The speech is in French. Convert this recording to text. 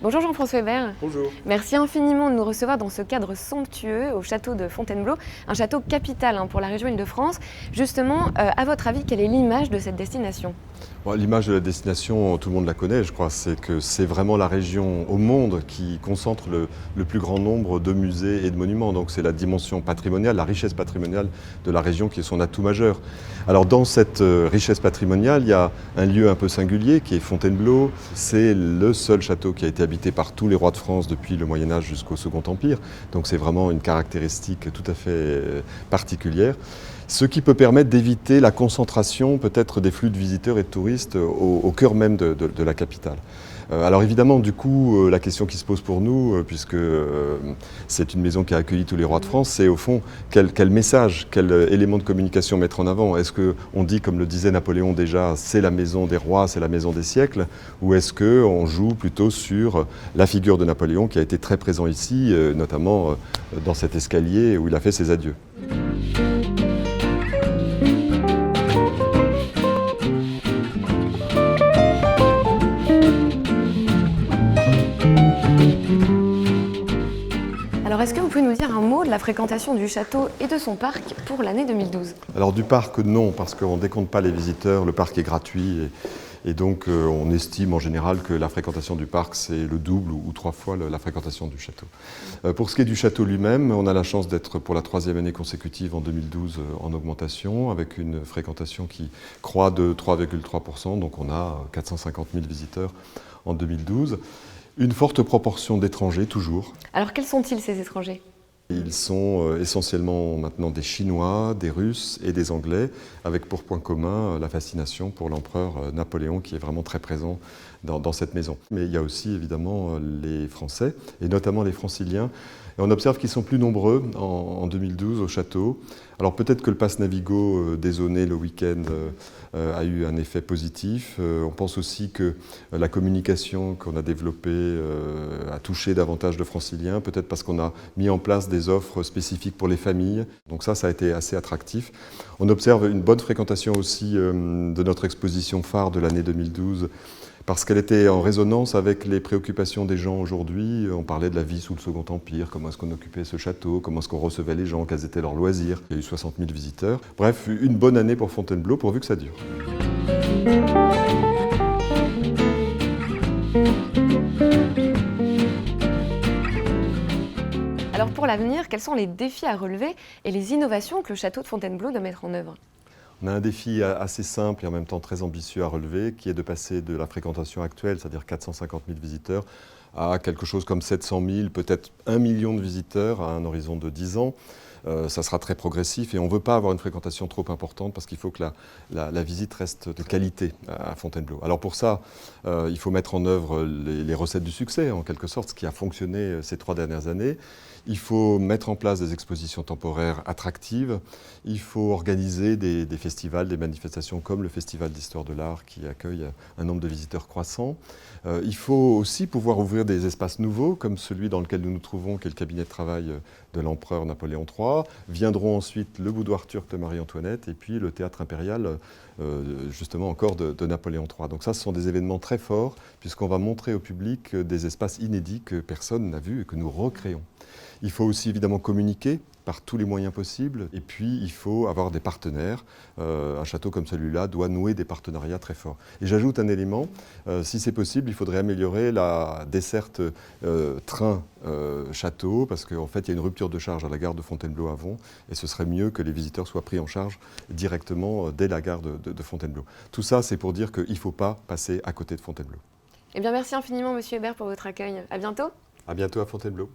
Bonjour Jean-François Hébert. Bonjour. Merci infiniment de nous recevoir dans ce cadre somptueux au château de Fontainebleau, un château capital pour la région Île-de-France. Justement, à votre avis, quelle est l'image de cette destination ? Bon, l'image de la destination, tout le monde la connaît, je crois, c'est que c'est vraiment la région au monde qui concentre le plus grand nombre de musées et de monuments. Donc c'est la dimension patrimoniale, la richesse patrimoniale de la région qui est son atout majeur. Alors dans cette richesse patrimoniale, il y a un lieu un peu singulier qui est Fontainebleau. C'est le seul château qui a été habité par tous les rois de France depuis le Moyen-Âge jusqu'au Second Empire. Donc c'est vraiment une caractéristique tout à fait particulière. Ce qui peut permettre d'éviter la concentration peut-être des flux de visiteurs et de touristes au cœur même de la capitale. Alors évidemment, du coup, la question qui se pose pour nous, puisque c'est une maison qui a accueilli tous les rois de France, c'est au fond quel message, quel élément de communication mettre en avant. Est-ce qu'on dit, comme le disait Napoléon déjà, c'est la maison des rois, c'est la maison des siècles, ou est-ce qu'on joue plutôt sur la figure de Napoléon qui a été très présent ici, notamment dans cet escalier où il a fait ses adieux. Alors, est-ce que vous pouvez nous dire un mot de la fréquentation du château et de son parc pour l'année 2012 ? Alors du parc, non, parce qu'on ne décompte pas les visiteurs, le parc est gratuit et donc on estime en général que la fréquentation du parc c'est le double ou 3 fois la fréquentation du château. Pour ce qui est du château lui-même, on a la chance d'être pour la 3e année consécutive en 2012 en augmentation, avec une fréquentation qui croît de 3,3%, donc on a 450 000 visiteurs en 2012. Une forte proportion d'étrangers, toujours. Alors, quels sont-ils ces étrangers ? Ils sont essentiellement maintenant des Chinois, des Russes et des Anglais, avec pour point commun la fascination pour l'empereur Napoléon, qui est vraiment très présent dans cette maison. Mais il y a aussi évidemment les Français, et notamment les Franciliens. Et on observe qu'ils sont plus nombreux en 2012 au château. Alors peut-être que le pass Navigo dézonné le week-end a eu un effet positif. On pense aussi que la communication qu'on a développée a touché davantage de Franciliens, peut-être parce qu'on a mis en place des offres spécifiques pour les familles. Donc ça a été assez attractif. On observe une bonne fréquentation aussi de notre exposition phare de l'année 2012, parce qu'elle était en résonance avec les préoccupations des gens aujourd'hui. On parlait de la vie sous le Second Empire, comment est-ce qu'on occupait ce château, comment est-ce qu'on recevait les gens, quels étaient leurs loisirs. Il y a eu 60 000 visiteurs. Bref, une bonne année pour Fontainebleau, pourvu que ça dure. Alors, pour l'avenir, quels sont les défis à relever et les innovations que le château de Fontainebleau doit mettre en œuvre ? On a un défi assez simple et en même temps très ambitieux à relever, qui est de passer de la fréquentation actuelle, c'est-à-dire 450 000 visiteurs, à quelque chose comme 700 000, peut-être 1 million de visiteurs à un horizon de 10 ans. Ça sera très progressif et on ne veut pas avoir une fréquentation trop importante parce qu'il faut que la visite reste de qualité à Fontainebleau. Alors pour ça, il faut mettre en œuvre les recettes du succès, en quelque sorte, ce qui a fonctionné ces 3 dernières années. Il faut mettre en place des expositions temporaires attractives. Il faut organiser des festivals, des manifestations comme le Festival d'Histoire de l'Art qui accueille un nombre de visiteurs croissant. Il faut aussi pouvoir ouvrir des espaces nouveaux comme celui dans lequel nous nous trouvons, qui est le cabinet de travail de l'empereur Napoléon III. Viendront ensuite le boudoir turc de Marie-Antoinette et puis le théâtre impérial, justement encore de Napoléon III. Donc ça, ce sont des événements très forts puisqu'on va montrer au public des espaces inédits que personne n'a vus et que nous recréons. Il faut aussi évidemment communiquer par tous les moyens possibles. Et puis, il faut avoir des partenaires. Un château comme celui-là doit nouer des partenariats très forts. Et j'ajoute un élément, si c'est possible, il faudrait améliorer la desserte train-château, parce qu'en fait, il y a une rupture de charge à la gare de Fontainebleau-Avon, et ce serait mieux que les visiteurs soient pris en charge directement dès la gare de Fontainebleau. Tout ça, c'est pour dire qu'il ne faut pas passer à côté de Fontainebleau. Eh bien, merci infiniment, Monsieur Hébert, pour votre accueil. À bientôt. À bientôt à Fontainebleau.